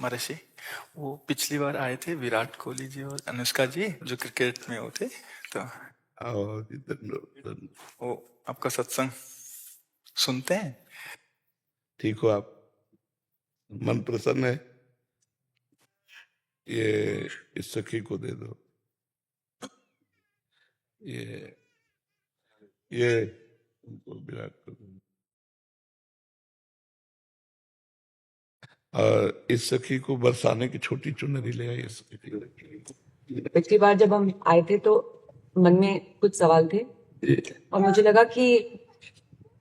महर्षि, वो पिछली बार आए थे विराट कोहली जी और अनुष्का जी जो क्रिकेट में वो थे, तो आओ जी, धन्यवाद। वो आपका सत्संग सुनते हैं। ठीक हो आप? मन प्रसन्न है? ये इस सखी को दे दो। ये उनको विराट को दे दो। और इस सखी को बरसाने की छोटी चुनरी ले आई। इस सखी को। पिछली बार जब हम आए थे तो मन में कुछ सवाल थे और मुझे लगा कि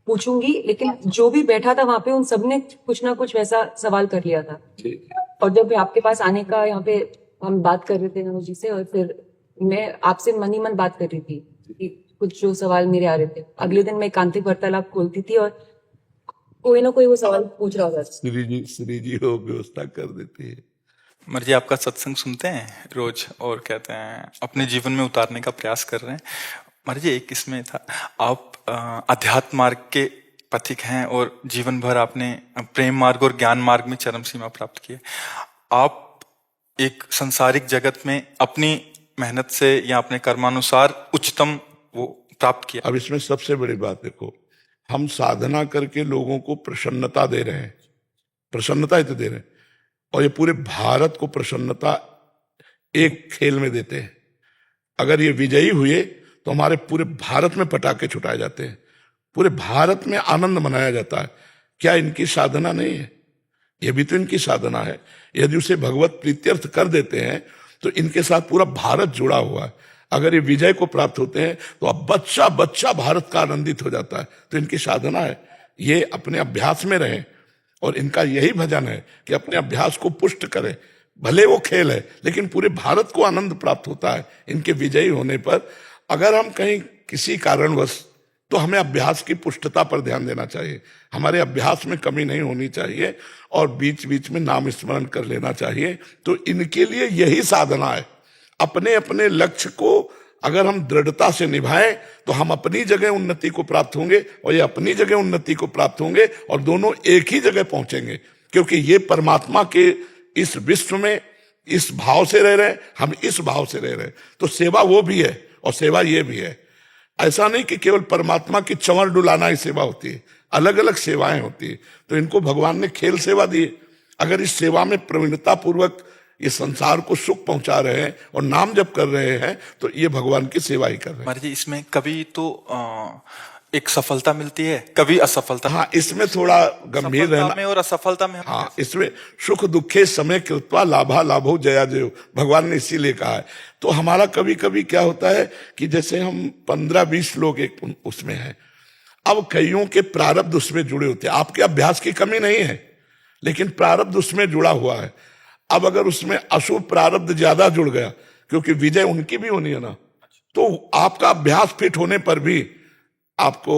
पूछूंगी, लेकिन जो भी बैठा था वहां पे उन सबने कुछ ना कुछ वैसा सवाल कर लिया था। और जब आपके पास आने का यहाँ पे हम बात कर रहे थे नमो जी से, और फिर मैं आपसे मन ही मन बात कर रही थी कि कुछ जो सवाल मेरे आ रहे थे, अगले दिन मैं एकांतिक वार्तालाप खोलती थी और कोई ना कोई वो सवाल पूछ रहा था। श्री जी हो व्यवस्था कर देती है। महर्षि, आपका सत्संग सुनते हैं रोज और कहते हैं अपने जीवन में उतारने का प्रयास कर रहे हैं। महर्षि, एक इसमें था, आप अध्यात्म मार्ग के पथिक हैं और जीवन भर आपने प्रेम मार्ग और ज्ञान मार्ग में चरम सीमा प्राप्त की है। आप एक संसारिक जगत में अपनी मेहनत से या अपने कर्मानुसार उच्चतम वो प्राप्त किया। अब इसमें सबसे बड़ी बात देखो, हम साधना करके लोगों को प्रसन्नता दे रहे हैं, प्रसन्नता ही तो दे रहे हैं, और ये पूरे भारत को प्रसन्नता एक खेल में देते हैं। अगर ये विजयी हुए तो हमारे पूरे भारत में पटाखे छुटाए जाते हैं, पूरे भारत में आनंद मनाया जाता है। क्या इनकी साधना नहीं है? ये भी तो इनकी साधना है। यदि उसे भगवत प्रीत्यर्थ कर देते हैं तो इनके साथ पूरा भारत जुड़ा हुआ है। अगर ये विजय को प्राप्त होते हैं तो अब बच्चा बच्चा भारत का आनंदित हो जाता है। तो इनकी साधना है, ये अपने अभ्यास में रहें, और इनका यही भजन है कि अपने अभ्यास को पुष्ट करें। भले वो खेल है लेकिन पूरे भारत को आनंद प्राप्त होता है इनके विजयी होने पर। अगर हम कहीं किसी कारणवश, तो हमें अभ्यास की पुष्टता पर ध्यान देना चाहिए। हमारे अभ्यास में कमी नहीं होनी चाहिए और बीच बीच में नाम स्मरण कर लेना चाहिए। तो इनके लिए यही साधना है। अपने अपने लक्ष्य को अगर हम दृढ़ता से निभाएं तो हम अपनी जगह उन्नति को प्राप्त होंगे और ये अपनी जगह उन्नति को प्राप्त होंगे, और दोनों एक ही जगह पहुंचेंगे। क्योंकि ये परमात्मा के इस विश्व में इस भाव से रह रहे हैं, हम इस भाव से रह रहे हैं। तो सेवा वो भी है और सेवा ये भी है। ऐसा नहीं कि केवल परमात्मा की चंवर डुलाना ही सेवा होती है, अलग अलग सेवाएं होती है। तो इनको भगवान ने खेल सेवा दी। अगर इस सेवा में प्रवीणता पूर्वक ये संसार को सुख पहुंचा रहे हैं और नाम जप कर रहे हैं तो ये भगवान की सेवा ही कर रहे हैं। महर्षि, इसमें कभी तो एक सफलता मिलती है, कभी असफलता। हाँ, इसमें थोड़ा गंभीर रहना में और असफलता में। हाँ, इसमें सुख दुखे समय कृत्वा लाभा लाभो जया जयो, भगवान ने इसीलिए कहा है। तो हमारा कभी कभी क्या होता है कि जैसे हम 15-20 लोग एक उसमें हैं, अब कईयों के प्रारब्ध उसमें जुड़े होते हैं। आपके अभ्यास की कमी नहीं है लेकिन प्रारब्ध उसमें जुड़ा हुआ है। अब अगर उसमें अशुभ प्रारब्ध ज्यादा जुड़ गया, क्योंकि विजय उनकी भी होनी है ना, तो आपका अभ्यास फिट होने पर भी आपको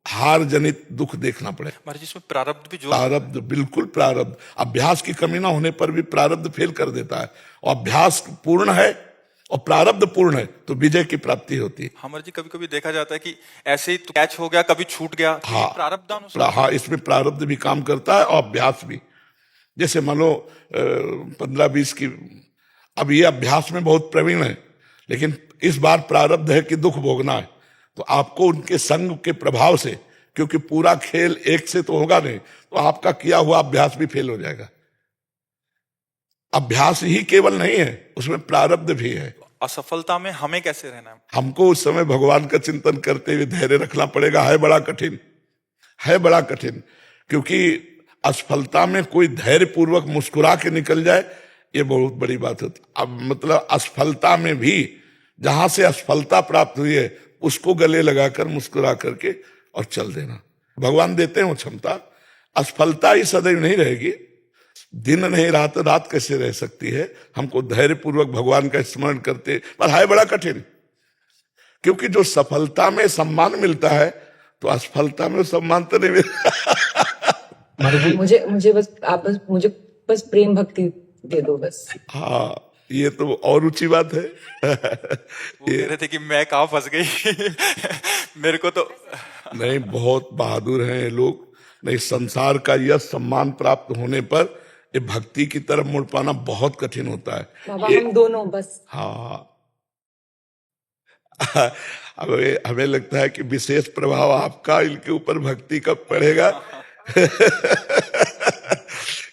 हार जनित दुख देखना पड़े। महर्षि, इसमें प्रारब्ध भी जो प्रारब्ध, बिल्कुल प्रारब्ध, अभ्यास की कमी ना होने पर भी प्रारब्ध फेल कर देता है। और अभ्यास पूर्ण है और प्रारब्ध पूर्ण है तो विजय की प्राप्ति होती है। हमारे जी कभी कभी देखा जाता है कि ऐसे ही कैच हो गया, कभी छूट गया। हाँ, प्रारब्ध हाँ, इसमें प्रारब्ध भी काम करता है और अभ्यास भी। जैसे मान लो 15-20 की, अब ये अभ्यास में बहुत प्रवीण है लेकिन इस बार प्रारब्ध है कि दुख भोगना है, तो आपको उनके संग के प्रभाव से, क्योंकि पूरा खेल एक से तो होगा नहीं, तो आपका किया हुआ अभ्यास भी फेल हो जाएगा। अभ्यास ही केवल नहीं है, उसमें प्रारब्ध भी है। असफलता में हमें कैसे रहना है? हमको उस समय भगवान का चिंतन करते हुए धैर्य रखना पड़ेगा। है बड़ा कठिन, है बड़ा कठिन, क्योंकि असफलता में कोई धैर्य पूर्वक मुस्कुरा के निकल जाए, ये बहुत बड़ी बात होती। अब मतलब असफलता में भी जहां से असफलता प्राप्त हुई है उसको गले लगाकर मुस्कुरा करके और चल देना। भगवान देते हैं वो क्षमता। असफलता ही सदैव नहीं रहेगी, दिन नहीं रात, रात कैसे रह सकती है। हमको धैर्य पूर्वक भगवान का स्मरण करते, पर है बड़ा कठिन, क्योंकि जो सफलता में सम्मान मिलता है तो असफलता में सम्मान तो नहीं मिलता। मुझे बस आप मुझे बस प्रेम भक्ति दे दो बस। हाँ, ये तो और ऊंची बात है। वो कह रहे थे कि मैं कहाँ फंस गई। मेरे को तो नहीं, बहुत बहादुर हैं ये लोग। नहीं, संसार का यह सम्मान प्राप्त होने पर ये भक्ति की तरफ मुड़ पाना बहुत कठिन होता है। बाबा हम दोनों बस। हाँ हमें लगता है कि विशेष प्रभाव आपका इनके ऊपर भक्ति कब पड़ेगा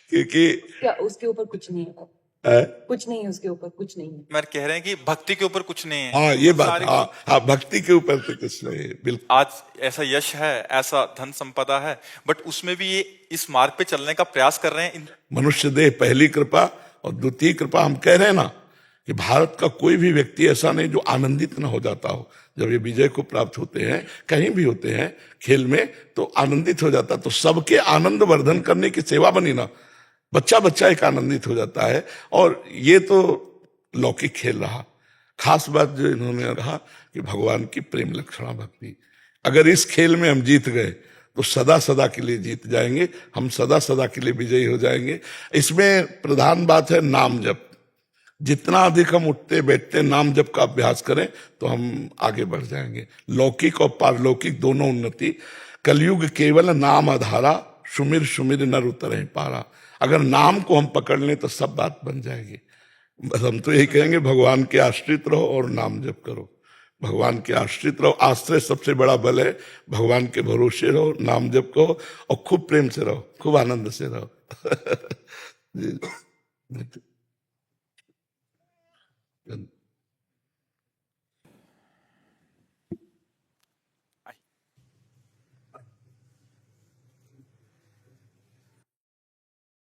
क्योंकि क्या उसके ऊपर कुछ नहीं है, है? कुछ नहीं है उसके ऊपर, कुछ नहीं है। मैं कह रहे हैं कि भक्ति के ऊपर कुछ नहीं है। हाँ ये बात, सारी हाँ हाँ भक्ति के ऊपर तो कुछ नहीं है, बिल्कुल। आज ऐसा यश है, ऐसा धन संपदा है, बट उसमें भी ये इस मार्ग पे चलने का प्रयास कर रहे हैं। मनुष्य देह पहली कृपा और द्वितीय कृपा। हम कह रहे हैं ना कि भारत का कोई भी व्यक्ति ऐसा नहीं जो आनंदित न हो जाता हो जब ये विजय को प्राप्त होते हैं, कहीं भी होते हैं खेल में, तो आनंदित हो जाता। तो सबके आनंद वर्धन करने की सेवा बनी ना, बच्चा बच्चा एक आनंदित हो जाता है। और ये तो लौकिक खेल रहा। खास बात जो इन्होंने कहा कि भगवान की प्रेम लक्षणा भक्ति, अगर इस खेल में हम जीत गए तो सदा सदा के लिए जीत जाएंगे, हम सदा सदा के लिए विजयी हो जाएंगे। इसमें प्रधान बात है नाम जप। जितना अधिक हम उठते बैठते नाम जप का अभ्यास करें तो हम आगे बढ़ जाएंगे। लौकिक और पारलौकिक दोनों उन्नति। कलयुग केवल नाम आधारा, सुमिर सुमिर नर उतरे पारा। अगर नाम को हम पकड़ लें तो सब बात बन जाएगी। बस हम तो यही कहेंगे, भगवान के आश्रित रहो और नाम जप करो। भगवान के आश्रित रहो, आश्रय सबसे बड़ा बल है। भगवान के भरोसे रहो, नाम जप करो और खूब प्रेम से रहो, खूब आनंद से रहो। जी।